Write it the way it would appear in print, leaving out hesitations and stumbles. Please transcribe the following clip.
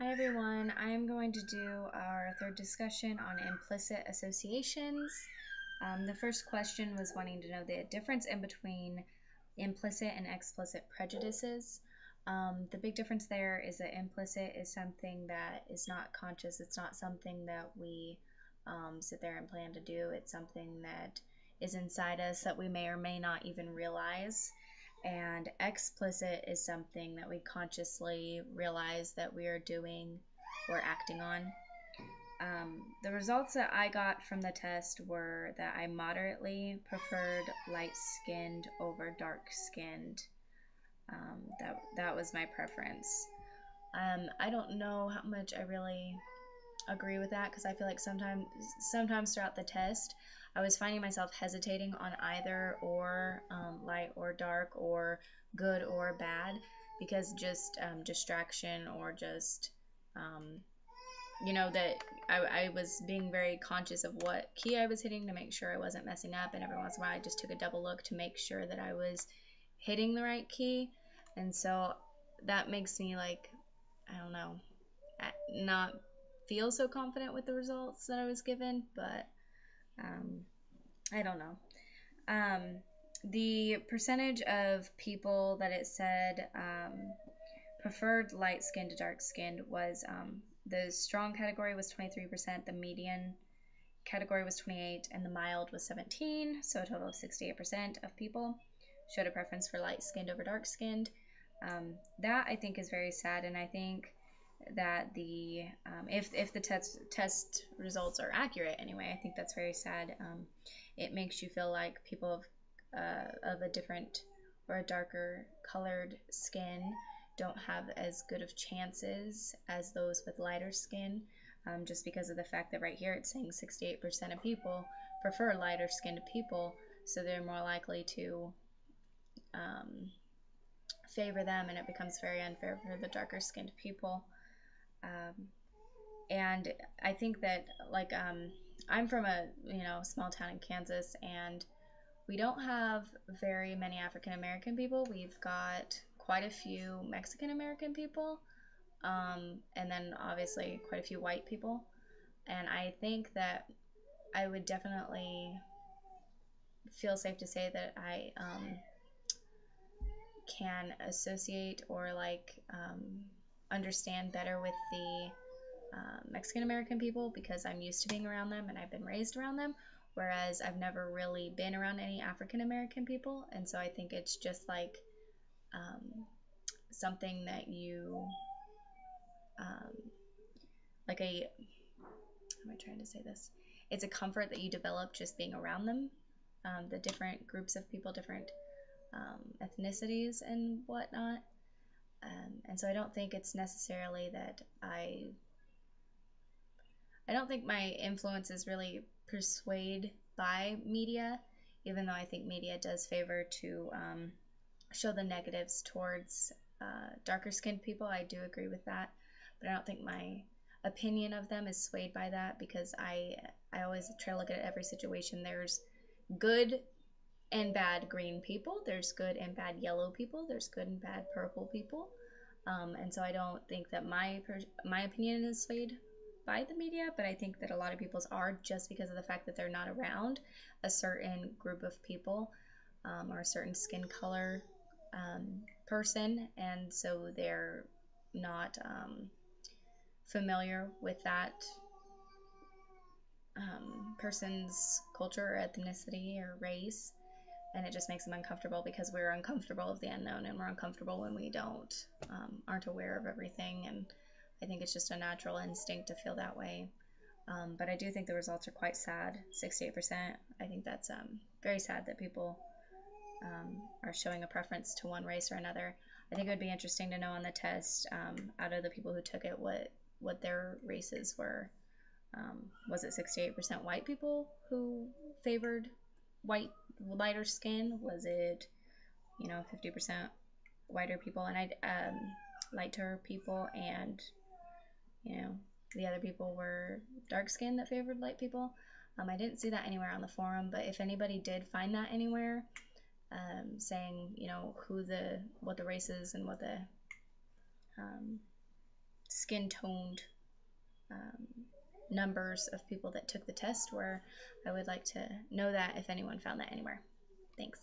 Hi everyone, I am going to do our third discussion on implicit associations. The first question was wanting to know the difference in between implicit and explicit prejudices. The big difference there is that implicit is something that is not conscious. It's not something that we sit there and plan to do. It's something that is inside us that we may or may not even realize. And explicit is something that we consciously realize that we are doing or acting on. The results that I got from the test were that I moderately preferred light-skinned over dark-skinned. That was my preference. I don't know how much I really agree with that, because I feel like sometimes throughout the test I was finding myself hesitating on either or, light or dark or good or bad, because just distraction or just that I was being very conscious of what key I was hitting to make sure I wasn't messing up, and every once in a while I just took a double look to make sure that I was hitting the right key. And so that makes me, like, I don't know, not feel so confident with the results that I was given, but I don't know. The percentage of people that it said preferred light skinned to dark skinned was the strong category was 23%, the median category was 28%, and the mild was 17%, so a total of 68% of people showed a preference for light skinned over dark skinned. That I think is very sad, and I think that the if the test results are accurate anyway, I think that's very sad. It makes you feel like people of a different or a darker colored skin don't have as good of chances as those with lighter skin, just because of the fact that right here it's saying 68% of people prefer lighter skinned people, so they're more likely to favor them, and it becomes very unfair for the darker skinned people. And I think that, like, I'm from a small town in Kansas, and we don't have very many African American people. We've got quite a few Mexican American people, and then obviously quite a few white people. And I think that I would definitely feel safe to say that I can associate or understand better with the Mexican American people, because I'm used to being around them and I've been raised around them, whereas I've never really been around any African American people. And so I think it's just like something that you like a how am I trying to say this? It's a comfort that you develop just being around them, the different groups of people, different ethnicities and whatnot. And so I don't think it's necessarily that I don't think my influence is really persuaded by media, even though I think media does favor to show the negatives towards darker skinned people. I do agree with that, but I don't think my opinion of them is swayed by that, because I always try to look at every situation. There's good and bad green people, there's good and bad yellow people, there's good and bad purple people, and so I don't think that my opinion is swayed by the media, but I think that a lot of people's are, just because of the fact that they're not around a certain group of people, or a certain skin color person, and so they're not familiar with that person's culture or ethnicity or race, and it just makes them uncomfortable, because we're uncomfortable of the unknown, and we're uncomfortable when we aren't aware of everything. And I think it's just a natural instinct to feel that way. But I do think the results are quite sad. 68%. I think that's very sad that people are showing a preference to one race or another. I think it would be interesting to know on the test, out of the people who took it, what their races were. Was it 68% white people who favored lighter skin? Was it 50% whiter people and lighter people, and the other people were dark skin that favored light people? I didn't see that anywhere on the forum, but if anybody did find that anywhere, saying what the races and what the skin toned numbers of people that took the test, where I would like to know that if anyone found that anywhere. Thanks.